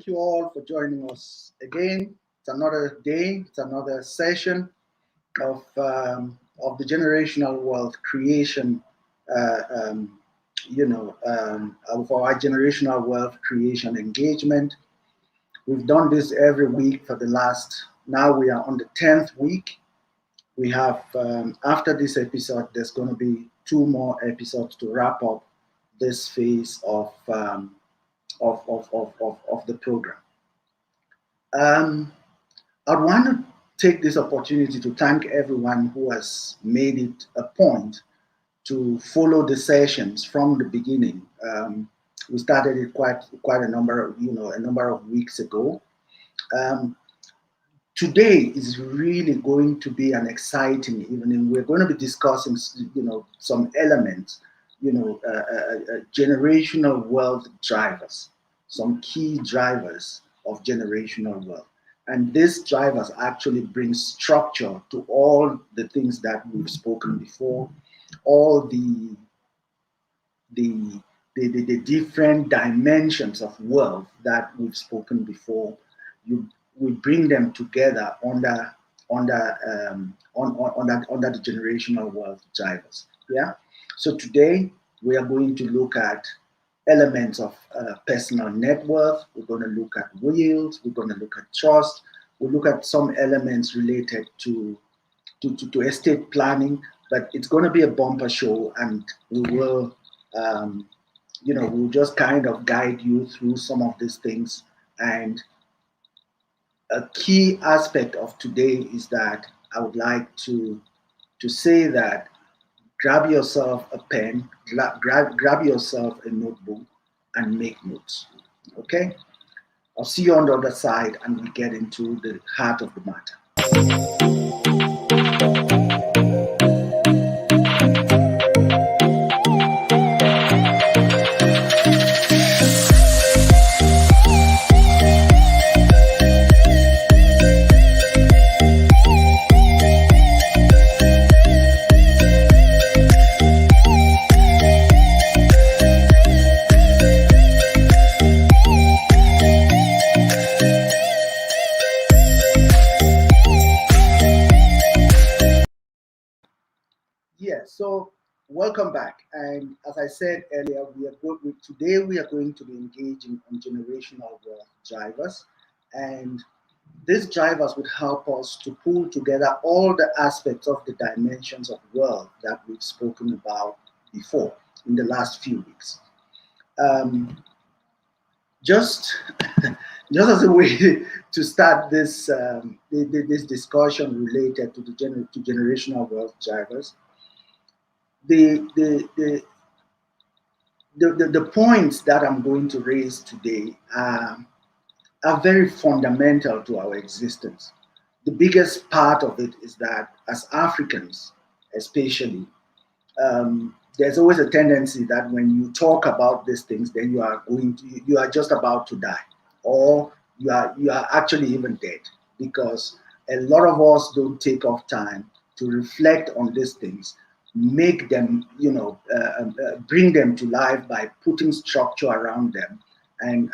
Thank you all for joining us again. It's another day, it's another session of the generational wealth creation, uh, um, of our generational wealth creation engagement. We've done this every week for the last, now we are on the 10th week. We have, after this episode, there's going to be two more episodes to wrap up this phase of the program. I'd want to take this opportunity to thank everyone who has made it a point to follow the sessions from the beginning. We started it quite a number of weeks ago. Today is really going to be an exciting evening. We're going to be discussing, some elements, generational wealth drivers, some key drivers of generational wealth. And these drivers actually bring structure to all the things that we've spoken before, all the different dimensions of wealth that we've spoken before. We bring them together under the generational wealth drivers. Yeah. So today we are going to look at elements of personal net worth. We're going to look at wills. We're going to look at trust. We'll look at some elements related to estate planning. But it's going to be a bumper show, and we will, we'll just kind of guide you through some of these things. And a key aspect of today is that I would like to say that grab yourself a pen, grab yourself a notebook, and make notes. Okay? I'll see you on the other side, and we get into the heart of the matter. So welcome back. And as I said earlier, today we are going to be engaging on generational wealth drivers. And these drivers would help us to pull together all the aspects of the dimensions of wealth that we've spoken about before in the last few weeks. Just as a way to start this this discussion related to to generational wealth drivers, the points that I'm going to raise today are very fundamental to our existence. The biggest part of it is that as Africans, especially, there's always a tendency that when you talk about these things, then you are just about to die, or you are actually even dead, because a lot of us don't take off time to reflect on these things, make them, bring them to life by putting structure around them and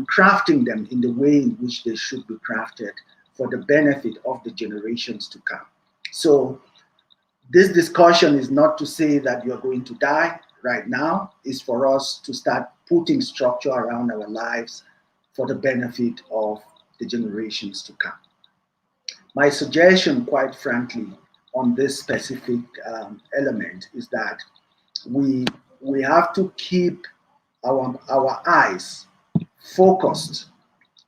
crafting them in the way in which they should be crafted for the benefit of the generations to come. So this discussion is not to say that you're going to die right now. It's for us to start putting structure around our lives for the benefit of the generations to come. My suggestion, quite frankly, on this specific element is that we have to keep our eyes focused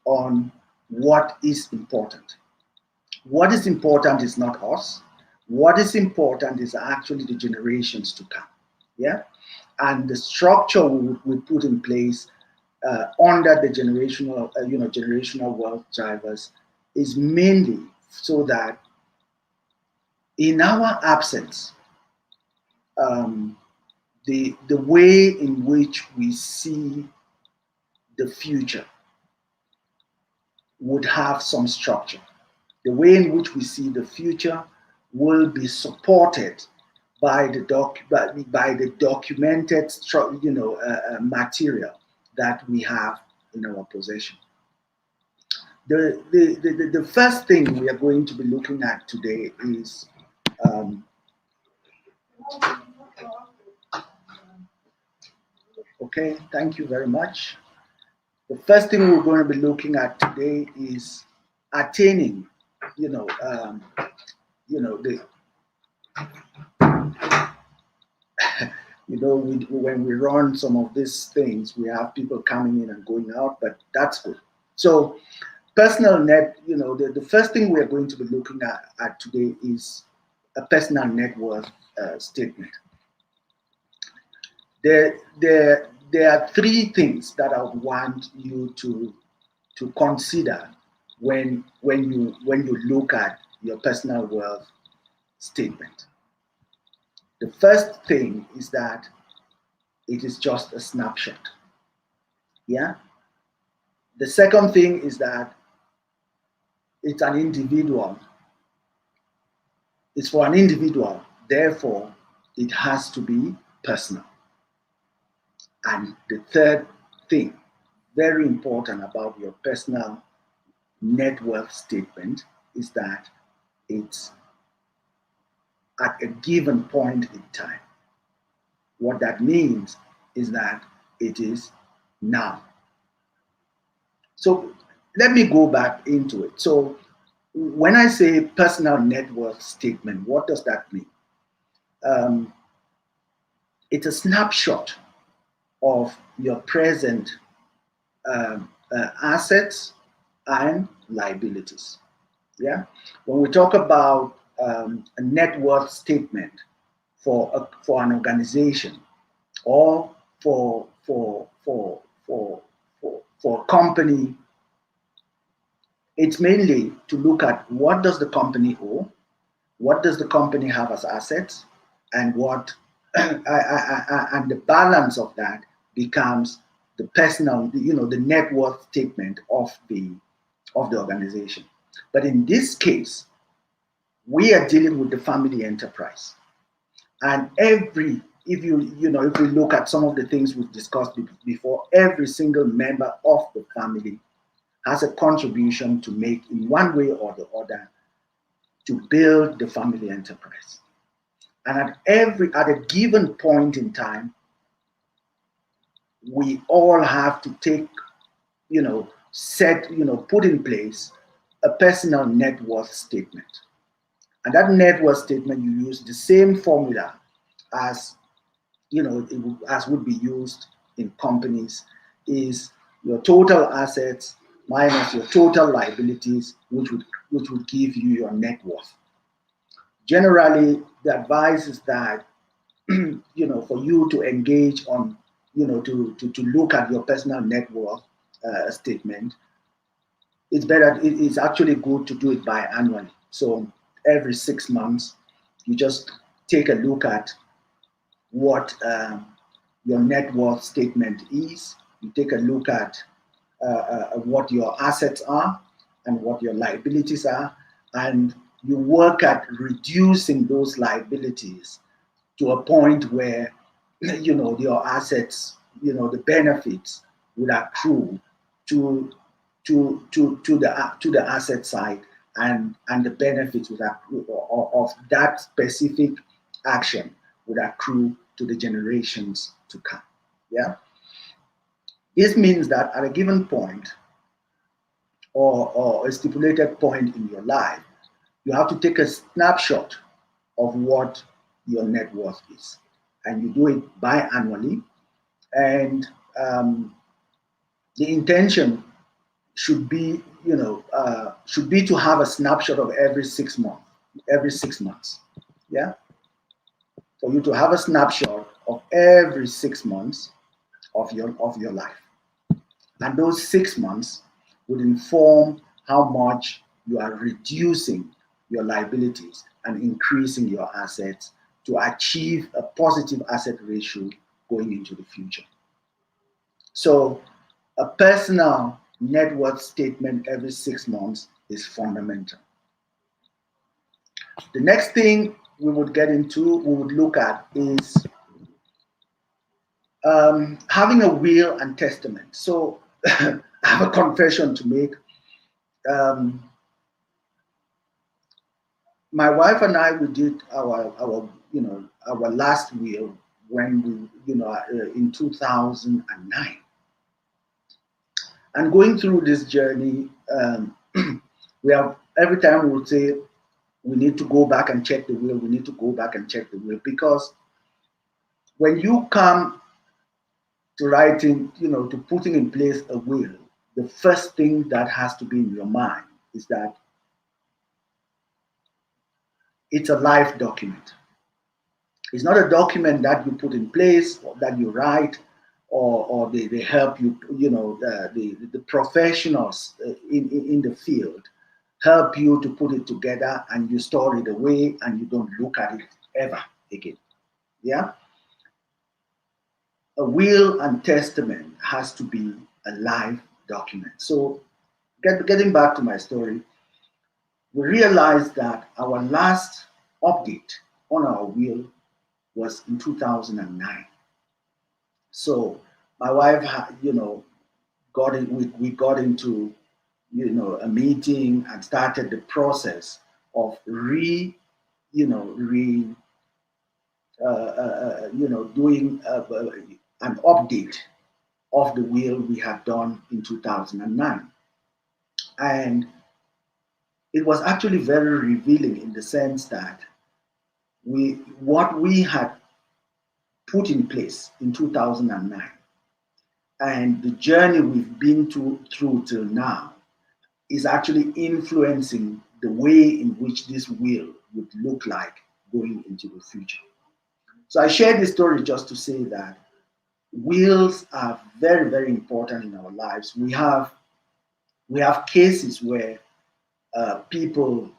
on what is important. What is important is not us. What is important is actually the generations to come. Yeah, and the structure we put in place under the generational wealth drivers is mainly so that in our absence, the way in which we see the future would have some structure. The way in which we see the future will be supported by the documented material that we have in our possession. The first thing we are going to be looking at today is okay, thank you very much. The first thing we're going to be looking at today is attaining, the when we run some of these things, we have people coming in and going out, but that's good. So personal net, the first thing we're going to be looking at today is a personal net worth statement. There are three things that I would want you to consider when you look at your personal wealth statement. The first thing is that it is just a snapshot. Yeah. The second thing is that it's an individual. It's for an individual. Therefore, it has to be personal. And the third thing, very important about your personal net worth statement, is that it's at a given point in time. What that means is that it is now. So let me go back into it. So when I say personal net worth statement, what does that mean? It's a snapshot of your present assets and liabilities. Yeah. When we talk about a net worth statement for an organization or for a company, it's mainly to look at what does the company owe, what does the company have as assets, and what and the balance of that becomes the personal, the net worth statement of the organization. But in this case, we are dealing with the family enterprise, and if we look at some of the things we've discussed before, every single member of the family has a contribution to make in one way or the other to build the family enterprise. And at a given point in time, we all have to take, put in place a personal net worth statement. And that net worth statement, you use the same formula as, as would be used in companies, is your total assets minus your total liabilities, which would give you your net worth. Generally, the advice is that, for you to engage on, to look at your personal net worth statement, it's actually good to do it biannually. So every 6 months, you just take a look at what your net worth statement is. You take a look at what your assets are and what your liabilities are, and you work at reducing those liabilities to a point where your assets, the benefits would accrue to the asset side, and the benefits would accrue of that specific action would accrue to the generations to come. Yeah. This means that at a given point or a stipulated point in your life, you have to take a snapshot of what your net worth is, and you do it biannually. And the intention should be, to have a snapshot of every 6 months. Every 6 months, yeah. For you to have a snapshot of every 6 months of your life, and those 6 months would inform how much you are reducing your liabilities and increasing your assets to achieve a positive asset ratio going into the future. So a personal net worth statement every 6 months is fundamental. The next thing we would look at is having a will and testament. So I have a confession to make. My wife and I, we did our last will when we, in 2009. And going through this journey, we have, every time we would say, we need to go back and check the will, we need to go back and check the will, because when you come to writing, to putting in place a will, the first thing that has to be in your mind is that it's a life document. It's not a document that you put in place or that you write, or they help you, the professionals in the field help you to put it together, and you store it away and you don't look at it ever again. Yeah? A will and testament has to be a live document. So getting back to my story, we realized that our last update on our will was in 2009. So my wife, we got into, a meeting and started the process of doing an update of the will we had done in 2009. And it was actually very revealing in the sense that what we had put in place in 2009 and the journey we've been through till now is actually influencing the way in which this will would look like going into the future. So I share this story just to say that wills are very, very important in our lives. We have cases where people,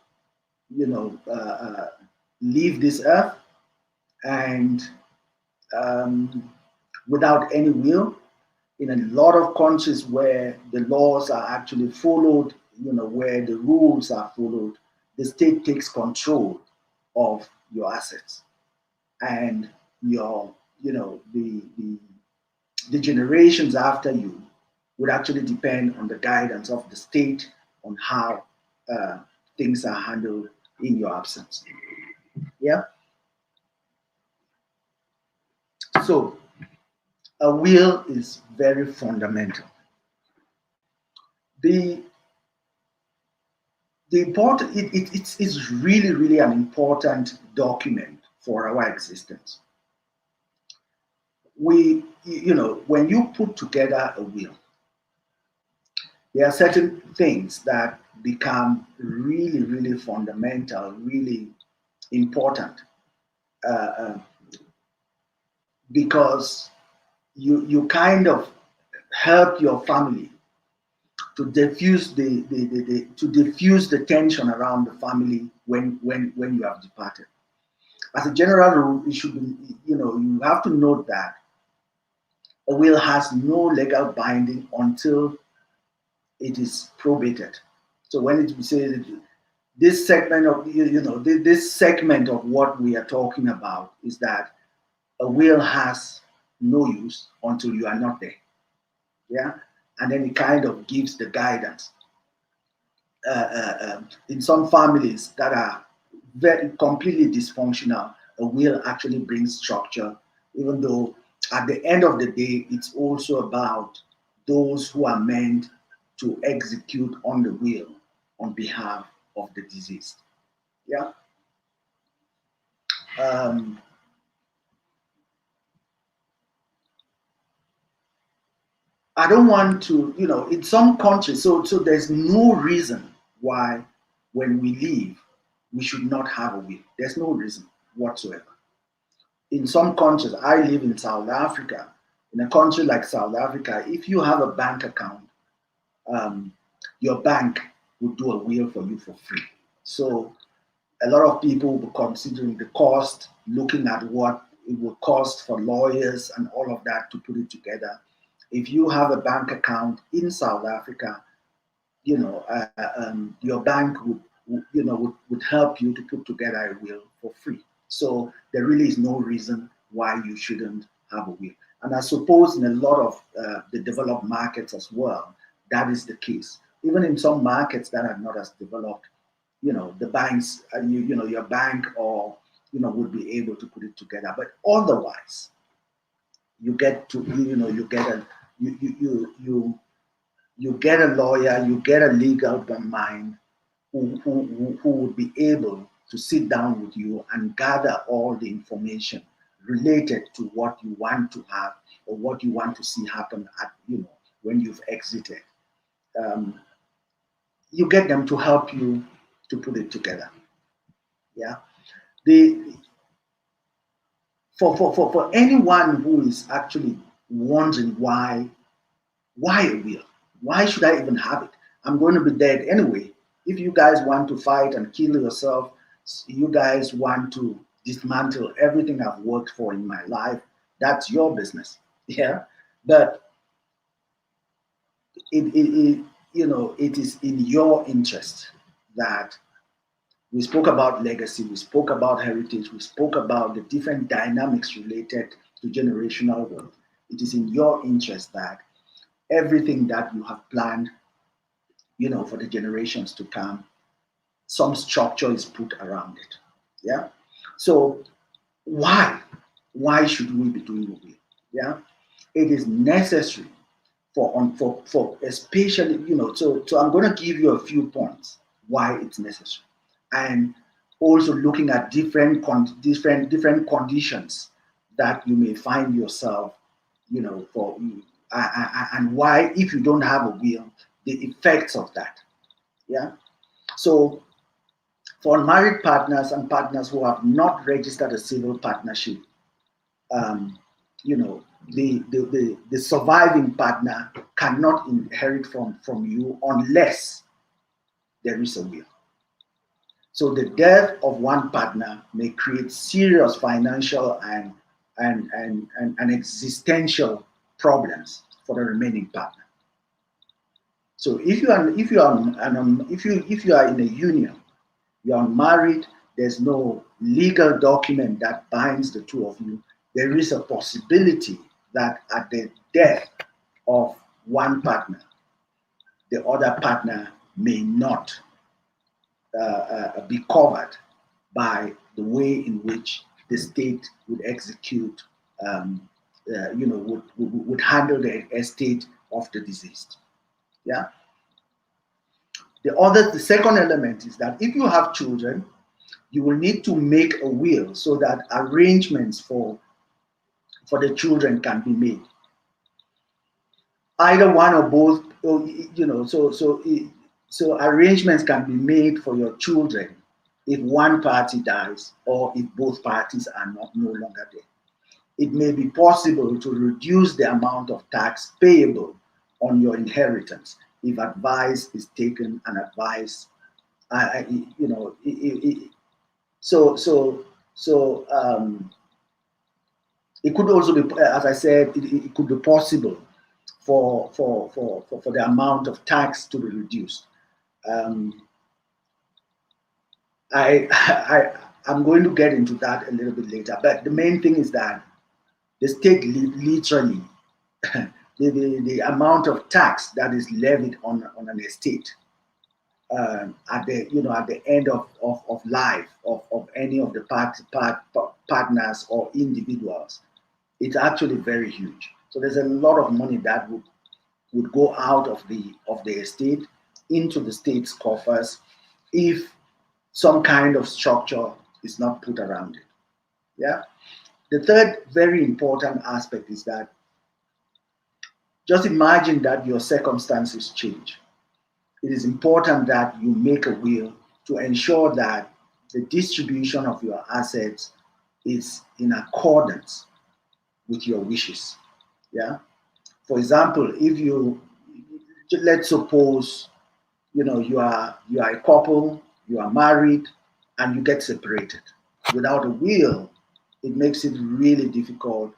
leave this earth and without any will. In a lot of countries where the laws are actually followed, where the rules are followed, the state takes control of your assets, and the generations after you would actually depend on the guidance of the state on how things are handled in your absence. Yeah. So a will is very fundamental. The important it's really, really an important document for our existence. When you put together a will, there are certain things that become really, really fundamental, really important, because you kind of help your family to diffuse the tension around the family when you have departed. As a general rule, it should be, you have to note that a will has no legal binding until it is probated. So when it says this segment of this segment of what we are talking about is that a will has no use until you are not there. Yeah, and then it kind of gives the guidance. In some families that are very completely dysfunctional, a will actually brings structure, even though at the end of the day, it's also about those who are meant to execute on the will on behalf of the deceased. Yeah. I don't want to, in some countries, so there's no reason why when we leave, we should not have a will. There's no reason whatsoever. In some countries, I live in South Africa. In a country like South Africa, if you have a bank account, your bank will do a will for you for free. So a lot of people will be considering the cost, looking at what it will cost for lawyers and all of that to put it together. If you have a bank account in South Africa, your bank would help you to put together a will for free. So there really is no reason why you shouldn't have a will. And I suppose in a lot of the developed markets as well, that is the case. Even in some markets that are not as developed, the banks, your bank or, would be able to put it together. But otherwise, you get to, you get a, you get a lawyer, you get a legal mind who would be able to sit down with you and gather all the information related to what you want to have or what you want to see happen at, when you've exited. You get them to help you to put it together. Yeah. The for anyone who is actually wondering why a will? Why should I even have it? I'm going to be dead anyway. If you guys want to fight and kill yourself, you guys want to dismantle everything I've worked for in my life, that's your business. Yeah. But it is in your interest that we spoke about legacy, we spoke about heritage, we spoke about the different dynamics related to generational wealth. It is in your interest that everything that you have planned, for the generations to come, some structure is put around it. Yeah. So why should we be doing a will? Yeah. It is necessary for especially, so I'm going to give you a few points why it's necessary, and also looking at different conditions that you may find yourself, for and why, if you don't have a will, the effects of that. Yeah. So for married partners and partners who have not registered a civil partnership, you know, the surviving partner cannot inherit from you unless there is a will. So the death of one partner may create serious financial and existential problems for the remaining partner. So if you are in a union, you are married, there's no legal document that binds the two of you, there is a possibility that at the death of one partner, the other partner may not be covered by the way in which the state would execute, would handle the estate of the deceased. Yeah. The second element is that if you have children, you will need to make a will so that arrangements for the children can be made. Either one or both, so arrangements can be made for your children if one party dies or if both parties are no longer there. It may be possible to reduce the amount of tax payable on your inheritance if advice is taken and advice, it could also be, as I said, it could be possible for the amount of tax to be reduced. I'm going to get into that a little bit later, but the main thing is that the state literally the amount of tax that is levied on an estate at the end of life of any of the partners or individuals, it's actually very huge. So there's a lot of money that would go out of the estate into the state's coffers if some kind of structure is not put around it. Yeah. The third very important aspect is that just imagine that your circumstances change. It is important that you make a will to ensure that the distribution of your assets is in accordance with your wishes. Yeah. For example, if let's suppose, you are a couple, you are married, and you get separated. Without a will, it makes it really difficult.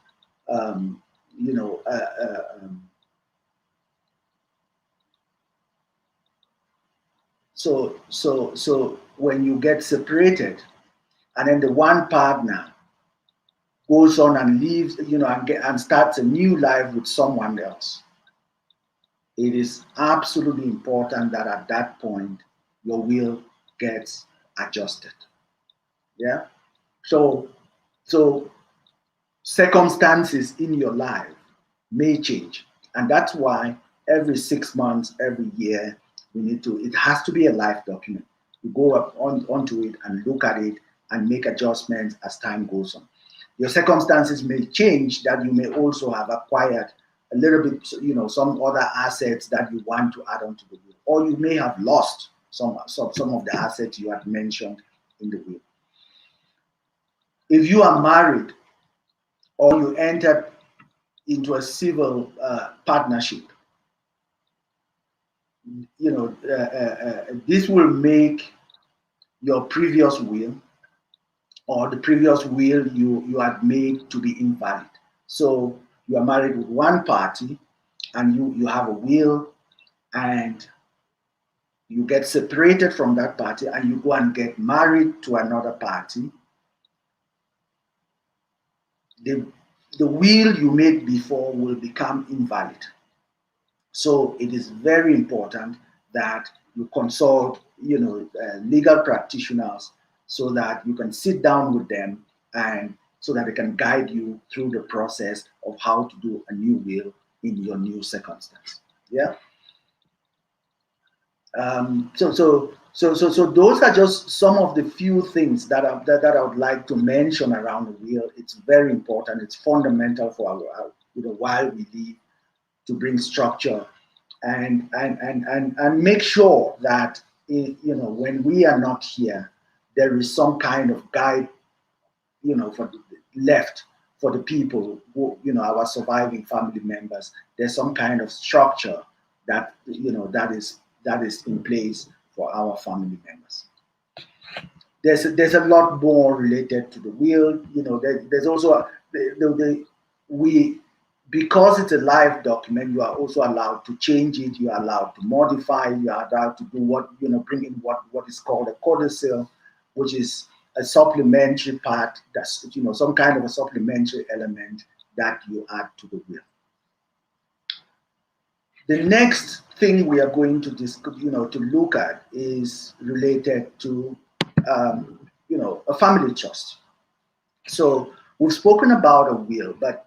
So when you get separated, and then the one partner goes on and leaves, and starts a new life with someone else, it is absolutely important that at that point your will gets adjusted. Yeah. So, so circumstances in your life may change, and that's why every 6 months, every year, it has to be a life document. You go up onto it and look at it and make adjustments as time goes on. Your circumstances may change, that you may also have acquired a little bit, some other assets that you want to add on to the will, or you may have lost some of the assets you had mentioned in the will. If you are married or you entered into a civil partnership, this will make your previous will or the previous will you had made to be invalid. So you are married with one party and you have a will, and you get separated from that party and you go and get married to another party. The will you made before will become invalid. So it is very important that you consult, legal practitioners, so that you can sit down with them and so that they can guide you through the process of how to do a new will in your new circumstance. Yeah. So those are just some of the few things that I would like to mention around the will. It's very important. It's fundamental for our, while we live, to bring structure and make sure that when we are not here, there is some kind of guide, left for the people who, our surviving family members. There's some kind of structure that that is in place for our family members. There's a lot more related to the will. There's also we, because it's a live document, you are also allowed to change it. You are allowed to modify. You are allowed to do bring in what is called a codicil, which is a supplementary part. That's some kind of a supplementary element that you add to the will. The next thing we are going to to look at is related to a family trust. So we've spoken about a will, but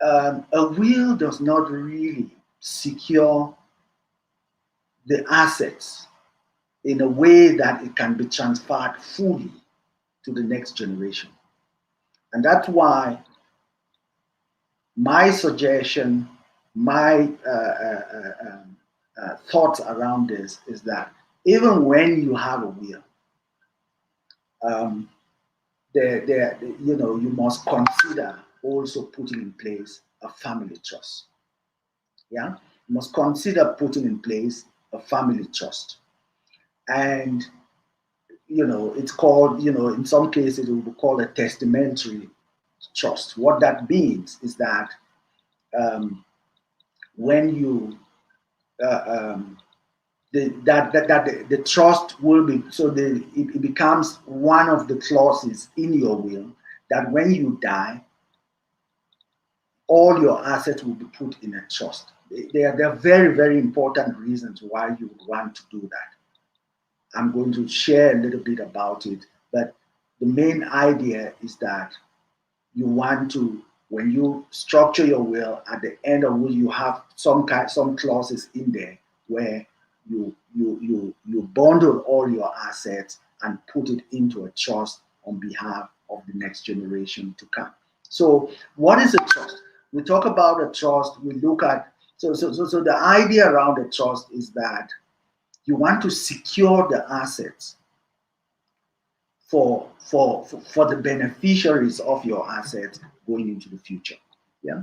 a will does not really secure the assets in a way that it can be transferred fully to the next generation. And that's why my suggestion, my thoughts around this is that even when you have a will, you must consider also putting in place a family trust. Yeah, you must consider putting in place a family trust, and it's called, in some cases it will be called a testamentary trust. What that means is that when you the trust will be, so it becomes one of the clauses in your will that when you die, all your assets will be put in a trust. There are very, very important reasons why you would want to do that. I'm going to share a little bit about it, but the main idea is that you want to, when you structure your will, at the end of will, you have some clauses in there where you bundle all your assets and put it into a trust on behalf of the next generation to come. So what is a trust? We talk about a trust, we look at, so the idea around a trust is that you want to secure the assets for the beneficiaries of your assets going into the future. Yeah,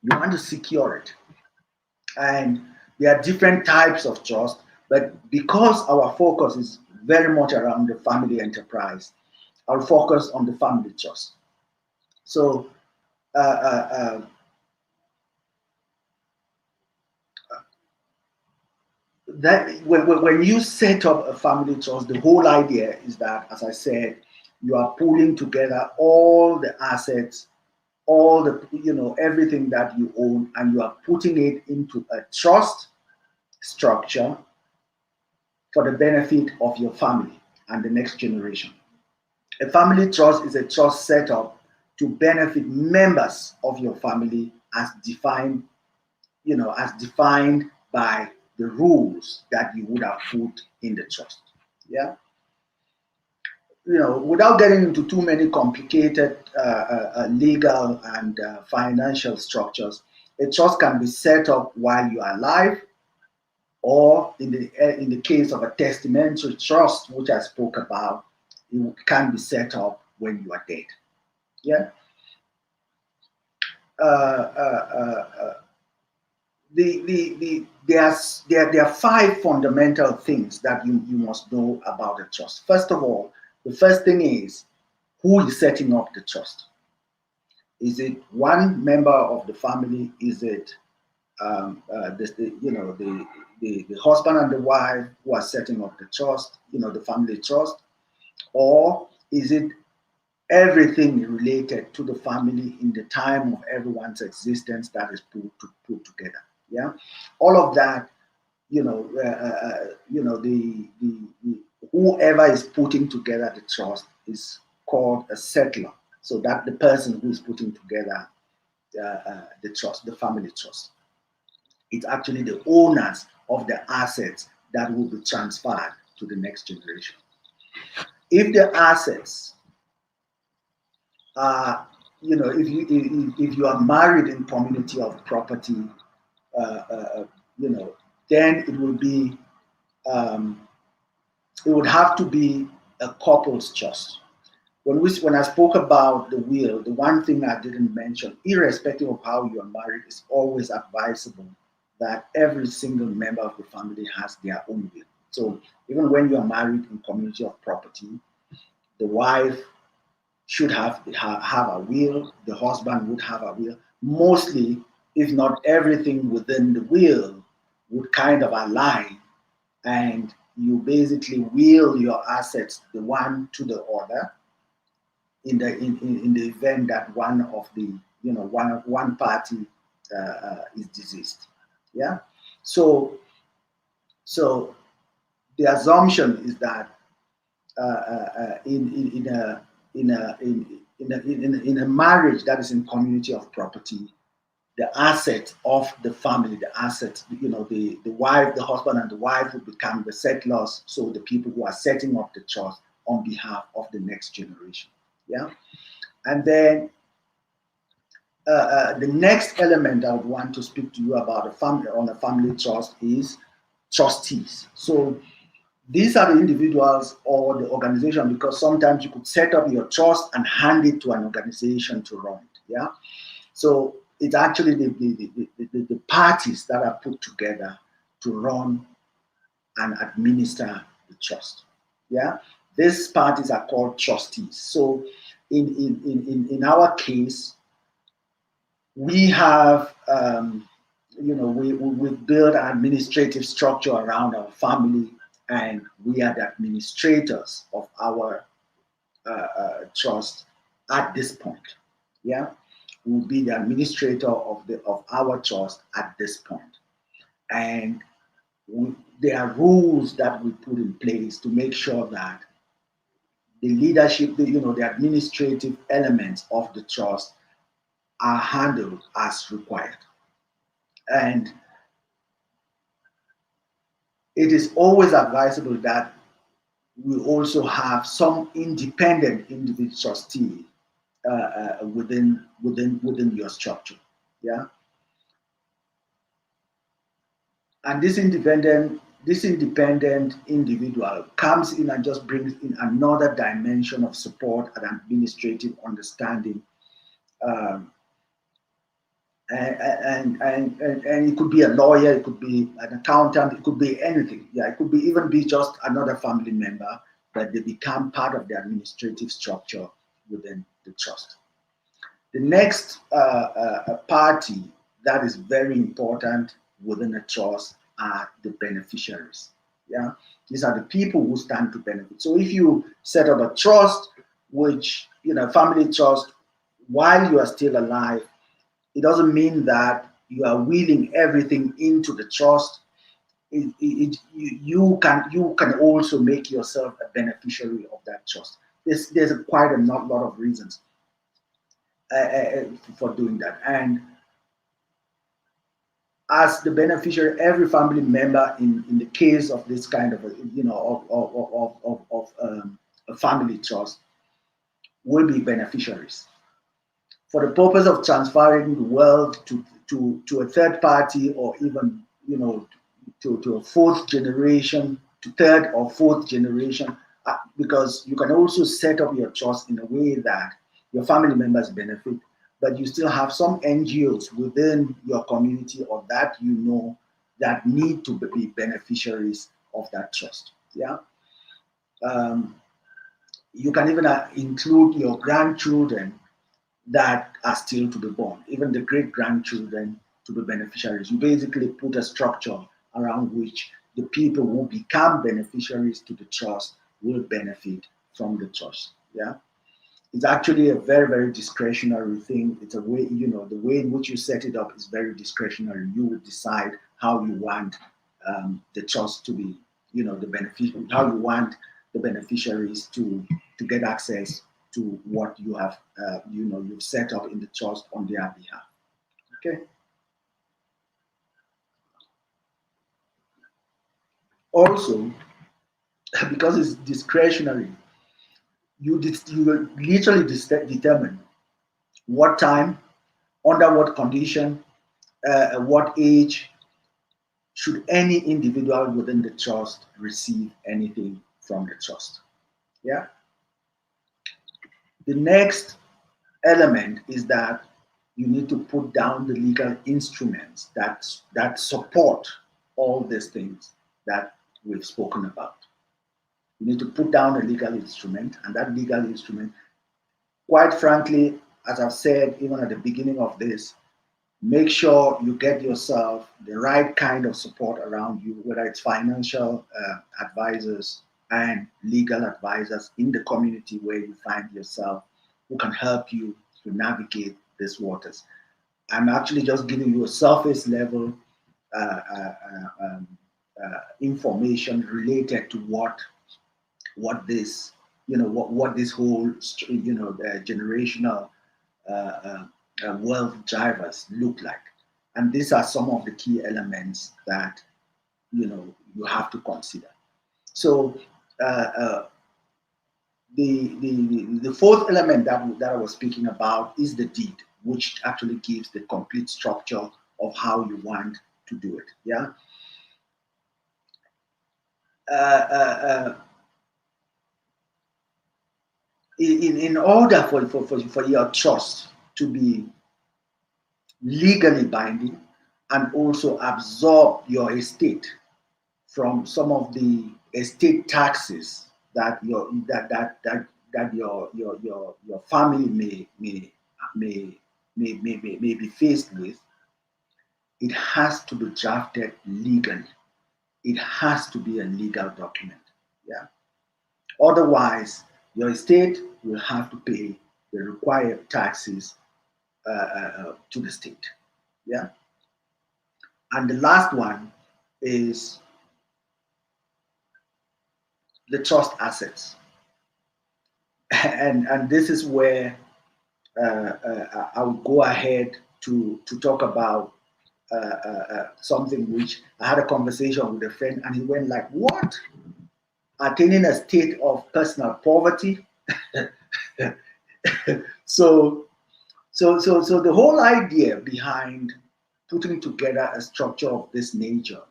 you want to secure it, and there are different types of trust, but because our focus is very much around the family enterprise, I'll focus on the family trust. So that when you set up a family trust, the whole idea is that, as I said, you are pulling together all the assets, all the, everything that you own, and you are putting it into a trust structure for the benefit of your family and the next generation. A family trust is a trust set up to benefit members of your family as defined, as defined by the rules that you would have put in the trust. Yeah. Without getting into too many complicated legal and financial structures, a trust can be set up while you are alive, or in the case of a testamentary trust, which I spoke about, it can be set up when you are dead. Yeah. There are five fundamental things that you must know about the trust. First of all, the first thing is, who is setting up the trust? Is it one member of the family? Is it the husband and the wife who are setting up the trust, the family trust? Or is it everything related to the family in the time of everyone's existence that is put together? Yeah, all of that, whoever is putting together the trust is called a settler. So that the person who is putting together the trust, the family trust, it's actually the owners of the assets that will be transferred to the next generation. If the assets are, if you are married in community of property, then it will be, it would have to be a couple's trust. When I spoke about the will, the one thing I didn't mention, irrespective of how you are married, it's always advisable that every single member of the family has their own will. So even when you are married in community of property, the wife should have a will, the husband would have a will. Mostly, if not everything within the will would kind of align, and you basically will your assets the one to the other in the event that one of the one party is deceased. Yeah. So the assumption is that in a marriage that is in community of property, the asset of the family, the assets, the wife, the husband and the wife will become the settlers, so the people who are setting up the trust on behalf of the next generation. Yeah. And then the next element I would want to speak to you about a family trust is trustees. So these are the individuals or the organization, because sometimes you could set up your trust and hand it to an organization to run it. Yeah. So it's actually the parties that are put together to run and administer the trust. Yeah. These parties are called trustees. So in our case, we have, we build an administrative structure around our family, and we are the administrators of our trust at this point. Yeah, we'll be the administrator of our trust at this point, and there are rules that we put in place to make sure that the leadership, the administrative elements of the trust are handled as required. And it is always advisable that we also have some independent individual trustee within your structure. Yeah. And this independent individual comes in and just brings in another dimension of support and administrative understanding. And it could be a lawyer, it could be an accountant, it could be anything. Yeah, it could be even be just another family member, but they become part of the administrative structure within the trust. The next party that is very important within a trust are the beneficiaries. Yeah, these are the people who stand to benefit. So if you set up a trust which, family trust, while you are still alive, it doesn't mean that you are wheeling everything into the trust. You can also make yourself a beneficiary of that trust. There's quite a lot of reasons for doing that. And as the beneficiary, every family member in the case of this kind of a family trust will be beneficiaries. For the purpose of transferring the wealth to a third party, or even to a fourth generation, to third or fourth generation, because you can also set up your trust in a way that your family members benefit, but you still have some NGOs within your community or that that need to be beneficiaries of that trust. Yeah. You can even include your grandchildren that are still to be born, even the great grandchildren to be beneficiaries. You basically put a structure around which the people who become beneficiaries to the trust will benefit from the trust. Yeah. It's actually a very, very discretionary thing. It's a way, the way in which you set it up is very discretionary. You will decide how you want the trust to be, the beneficiary, how you want the beneficiaries to get access to what you have, you've set up in the trust on their behalf. Okay. Also, because it's discretionary, you will literally determine what time, under what condition, what age should any individual within the trust receive anything from the trust. Yeah. The next element is that you need to put down the legal instruments that support all these things that we've spoken about. You need to put down a legal instrument, and that legal instrument, quite frankly, as I've said even at the beginning of this, make sure you get yourself the right kind of support around you, whether it's financial advisors and legal advisors in the community where you find yourself, who can help you to navigate these waters. I'm actually just giving you a surface level information related to what this, what this whole, generational wealth drivers look like. And these are some of the key elements that you have to consider. So the fourth element that I was speaking about is the deed, which actually gives the complete structure of how you want to do it. Yeah. In order for your trust to be legally binding and also absorb your estate from some of the estate taxes that your family may be faced with, it has to be drafted legally. It has to be a legal document. Yeah. Otherwise, your estate will have to pay the required taxes to the state. Yeah. And the last one is the trust assets. And this is where I will go ahead to talk about something which I had a conversation with a friend, and he went like, "What? Attaining a state of personal poverty?" So the whole idea behind putting together a structure of this nature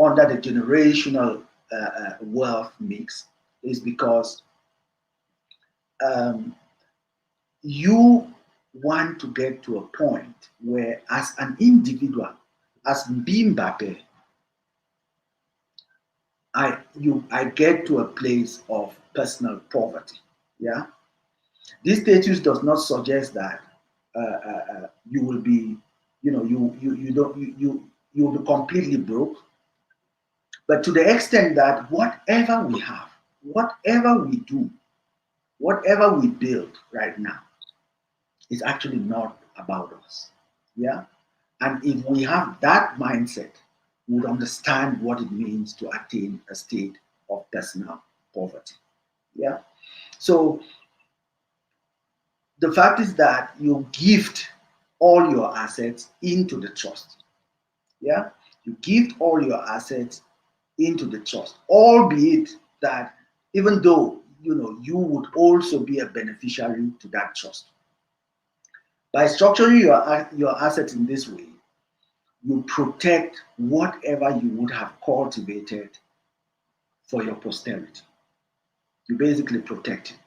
under the generational wealth mix is because you want to get to a point where, as an individual, as Mbi Mbapeh, I get to a place of personal poverty. Yeah. This status does not suggest that you will be, you will be completely broke, but to the extent that whatever we have, whatever we do, whatever we build right now is actually not about us. Yeah. And if we have that mindset, we would understand what it means to attain a state of personal poverty. Yeah. So the fact is that you gift all your assets into the trust. Yeah. You gift all your assets into the trust, albeit that even though you would also be a beneficiary to that trust. By structuring your assets in this way, you protect whatever you would have cultivated for your posterity. You basically protect it.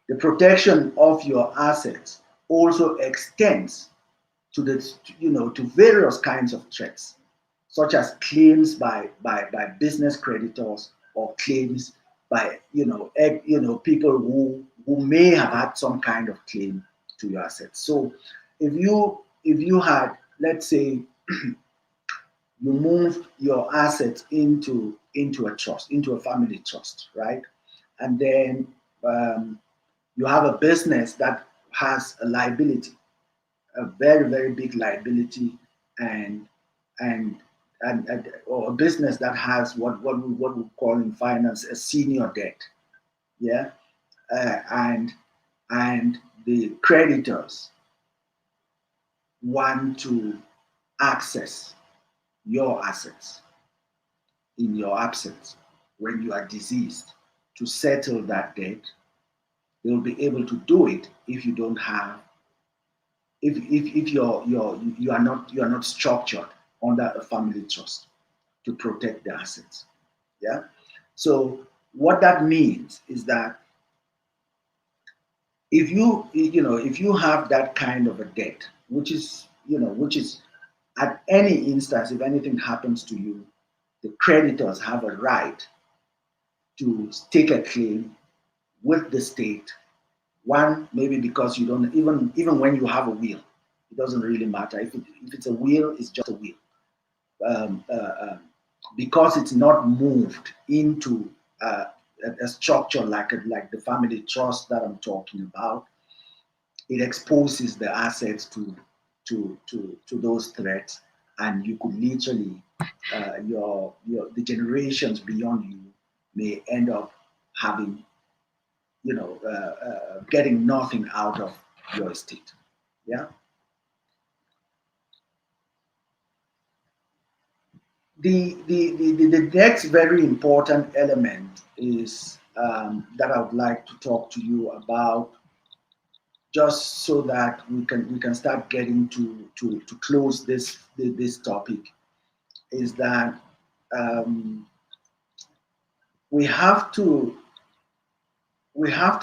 The protection of your assets also extends to to various kinds of threats, such as claims by business creditors or claims by people who may have had some kind of claim to your assets. So if you had, let's say, you moved your assets into a trust, into a family trust, right? And then you have a business that has a liability, a very, very big liability, and and or a business that has what we call in finance a senior debt. Yeah. And the creditors want to access your assets in your absence when you are deceased to settle that debt. They will be able to do it if you don't have, if you are not structured under a family trust to protect the assets. Yeah. So what that means is that if you have that kind of a debt, which is at any instance, if anything happens to you, the creditors have a right to stake a claim with the state. One, maybe because you don't, even when you have a will, it doesn't really matter. If it's a will, it's just a will. Um, uh, uh, because it's not moved into a structure like the family trust that I'm talking about, it exposes the assets to those threats, and you could literally your the generations beyond you may end up having getting nothing out of your estate. Yeah. The next very important element is that I would like to talk to you about, just so that we can start getting to close this topic, is that um, we have to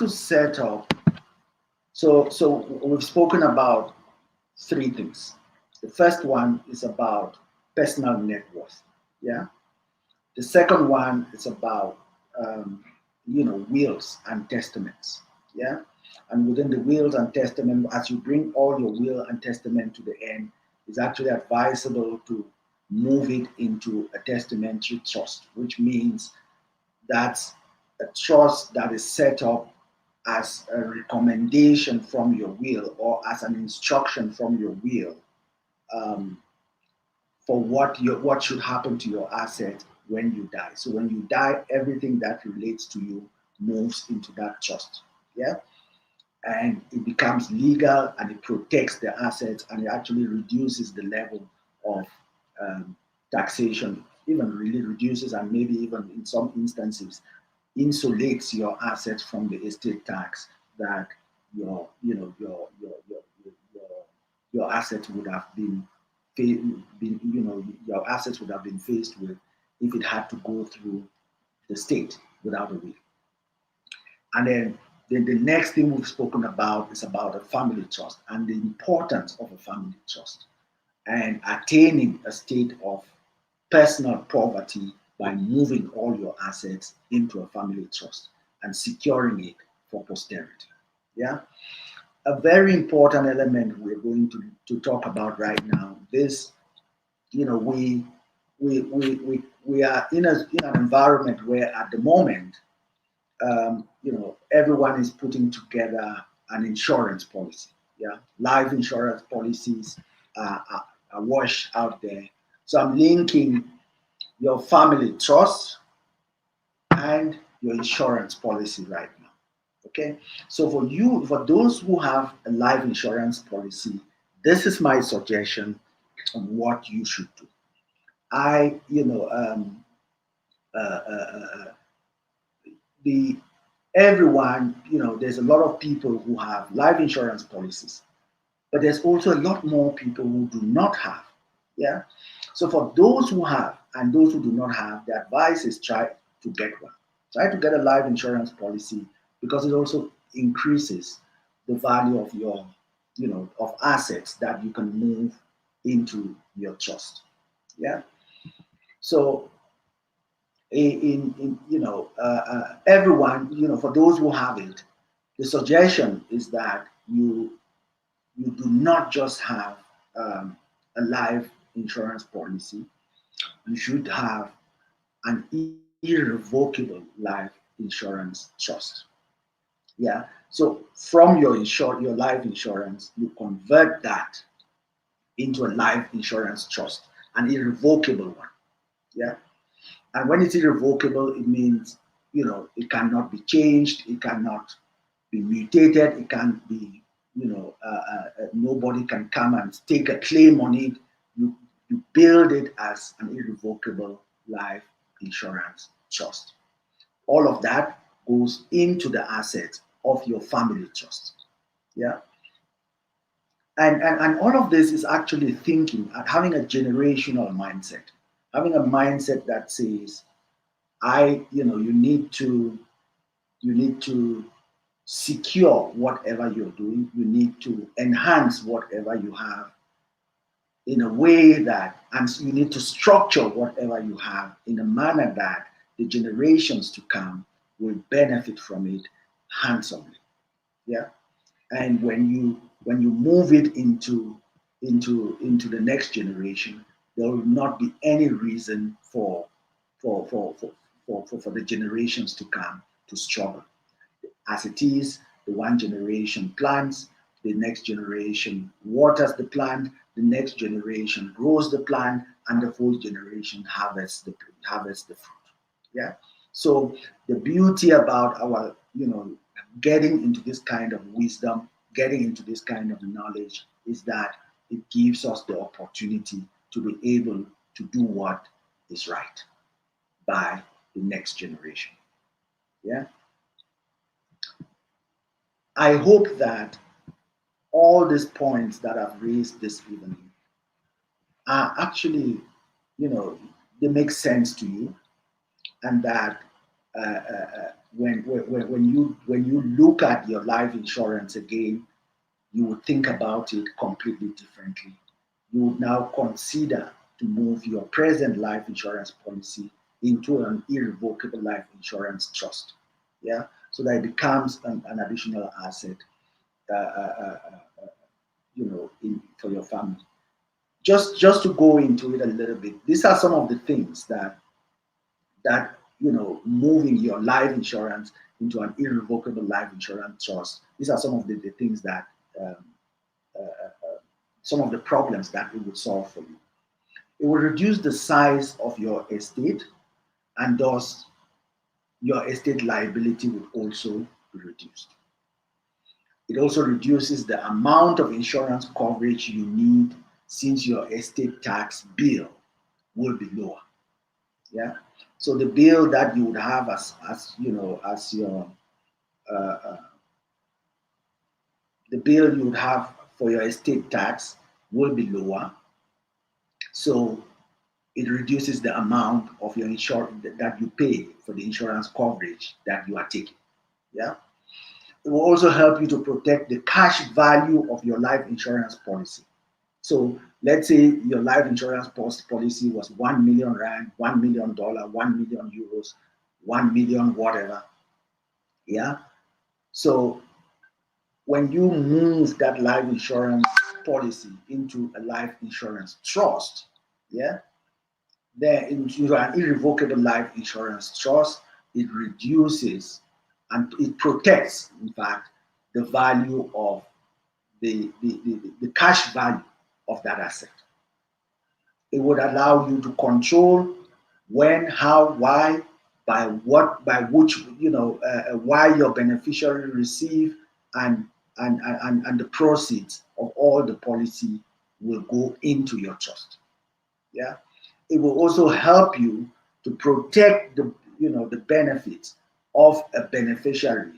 set up. So we've spoken about three things. The first one is about personal net worth. Yeah. The second one is about wills and testaments. Yeah. And within the wills and testament, as you bring all your will and testament to the end, it's actually advisable to move it into a testamentary trust, which means that's a trust that is set up as a recommendation from your will or as an instruction from your will, um, for what should happen to your asset when you die. So when you die, everything that relates to you moves into that trust. Yeah. And it becomes legal, and it protects the assets, and it actually reduces the level of taxation, even really reduces, and maybe even in some instances insulates your assets from the estate tax that your you know your assets would have your assets would have been faced with if it had to go through the state without a will. And then the next thing we've spoken about is about a family trust and the importance of a family trust and attaining a state of personal poverty by moving all your assets into a family trust and securing it for posterity. Yeah. A very important element we're going to talk about right now. This, we are in an environment where at the moment everyone is putting together an insurance policy. Yeah, life insurance policies are washed out there. So I'm linking your family trust and your insurance policy right now. Okay, so for those who have a life insurance policy, this is my suggestion on what you should do. I, you know, uh, uh, uh, the everyone, there's a lot of people who have life insurance policies, but there's also a lot more people who do not have. Yeah. So for those who have and those who do not have, the advice is try to get one. Try to get a life insurance policy because it also increases the value of your, of assets that you can move into your trust. Yeah. So everyone, for those who have it, the suggestion is that you do not just have a life insurance policy. You should have an irrevocable life insurance trust. Yeah. So from your life insurance, you convert that into a life insurance trust, an irrevocable one. Yeah. And when it's irrevocable, it means it cannot be changed, it cannot be mutated, it can't be nobody can come and take a claim on it. You build it as an irrevocable life insurance trust. All of that goes into the assets of your family trust. Yeah. And all of this is actually thinking and having a generational mindset, having a mindset that says, you need to secure whatever you're doing. You need to enhance whatever you have in a way that, and you need to structure whatever you have in a manner that the generations to come will benefit from it handsomely. Yeah. And when you move it into the next generation, there will not be any reason for the generations to come to struggle. As it is, the one generation plants, the next generation waters the plant, the next generation grows the plant, and the fourth generation harvests the fruit. Yeah. So the beauty about our, getting into this kind of wisdom, getting into this kind of knowledge is that it gives us the opportunity to be able to do what is right by the next generation. Yeah. I hope that all these points that I've raised this evening are actually, they make sense to you, and that when you look at your life insurance again, you would think about it completely differently. You would now consider to move your present life insurance policy into an irrevocable life insurance trust. Yeah, so that it becomes an additional asset, for your family. Just to go into it a little bit, these are some of the things that moving your life insurance into an irrevocable life insurance trust. These are some of the things that some of the problems that it would solve for you. It will reduce the size of your estate, and thus your estate liability would also be reduced. It also reduces the amount of insurance coverage you need, since your estate tax bill will be lower. Yeah. So the bill that you would have as your uh, uh, the bill you would have for your estate tax will be lower. So it reduces the amount of your insurance that you pay for the insurance coverage that you are taking. Yeah. It will also help you to protect the cash value of your life insurance policy. So let's say your life insurance policy was 1 million rand, $1 million, 1 million euros, 1 million whatever. Yeah. So when you move that life insurance policy into a life insurance trust, yeah, then into an irrevocable life insurance trust, it reduces and it protects, in fact, the value of the cash value of that asset. It would allow you to control when, how, why, by which, why your beneficiary receive, and the proceeds of all the policy will go into your trust. Yeah, it will also help you to protect the benefits of a beneficiary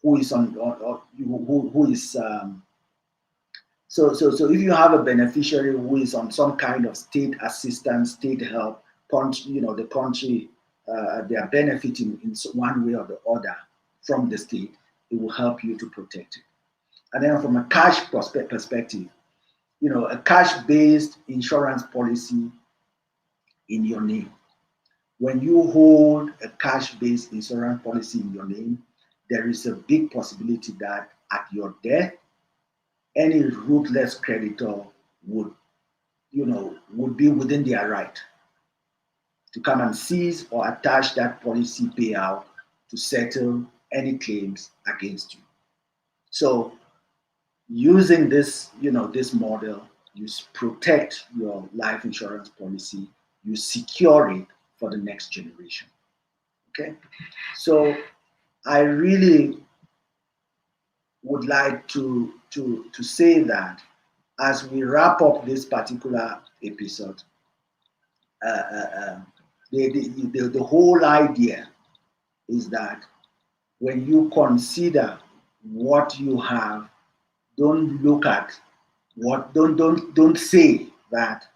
who is who is so if you have a beneficiary who is on some kind of state assistance, state help, the country, they are benefiting in one way or the other from the state, it will help you to protect it. And then from a cash perspective, a cash-based insurance policy in your name. When you hold a cash-based insurance policy in your name, there is a big possibility that at your death, any ruthless creditor would be within their right to come and seize or attach that policy payout to settle any claims against you. So using this, this model, you protect your life insurance policy, you secure it for the next generation. Okay, so I really would like to say that as we wrap up this particular episode, the whole idea is that when you consider what you have, don't look at don't say that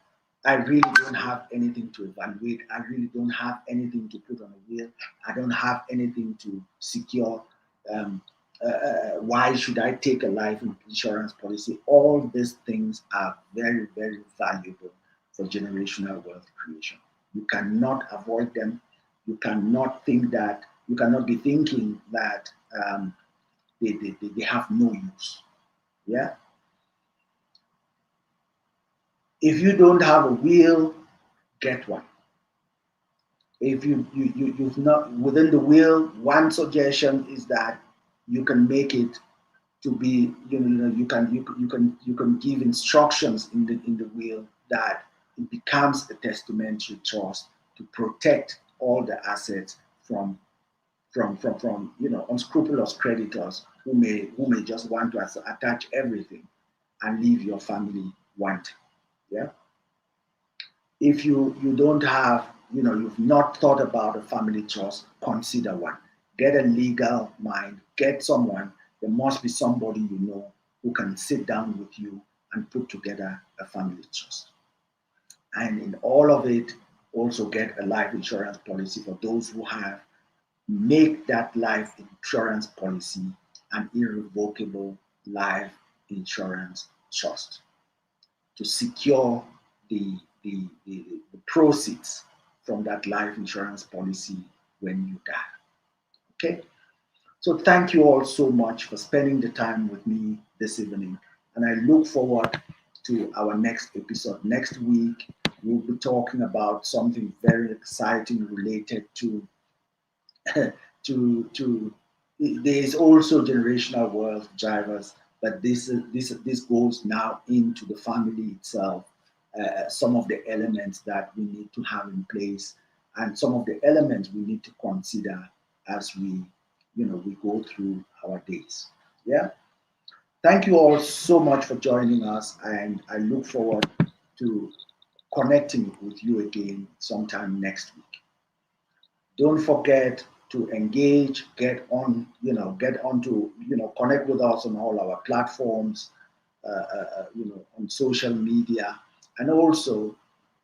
I really don't have anything to evaluate, I really don't have anything to put on a will, I don't have anything to secure. Why should I take a life insurance policy? All these things are very, very valuable for generational wealth creation. You cannot avoid them. You cannot be thinking that they have no use. Yeah. If you don't have a will, get one. If you've not within the will, one suggestion is that you can make it to be, you can give instructions in the will that it becomes a testamentary trust to protect all the assets from unscrupulous creditors who may just want to attach everything and leave your family wanting. Yeah. If you don't have, you've not thought about a family trust, consider one. Get a legal mind, get someone. There must be somebody who can sit down with you and put together a family trust. And in all of it, also get a life insurance policy for those who have. Make that life insurance policy an irrevocable life insurance trust to secure the proceeds from that life insurance policy when you die. Okay? So thank you all so much for spending the time with me this evening. And I look forward to our next episode. Next week, we'll be talking about something very exciting related to there is also generational wealth drivers, but this goes now into the family itself. Some of the elements that we need to have in place, and some of the elements we need to consider as we go through our days. Yeah. Thank you all so much for joining us, and I look forward to connecting with you again sometime next week. Don't forget to engage, get on to connect with us on all our platforms, on social media, and also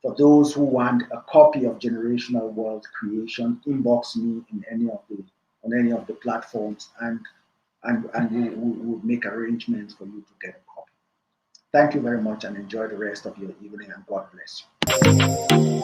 for those who want a copy of Generational Wealth Creation, inbox me on any of the platforms, and we'll make arrangements for you to get a copy. Thank you very much, and enjoy the rest of your evening, and God bless you.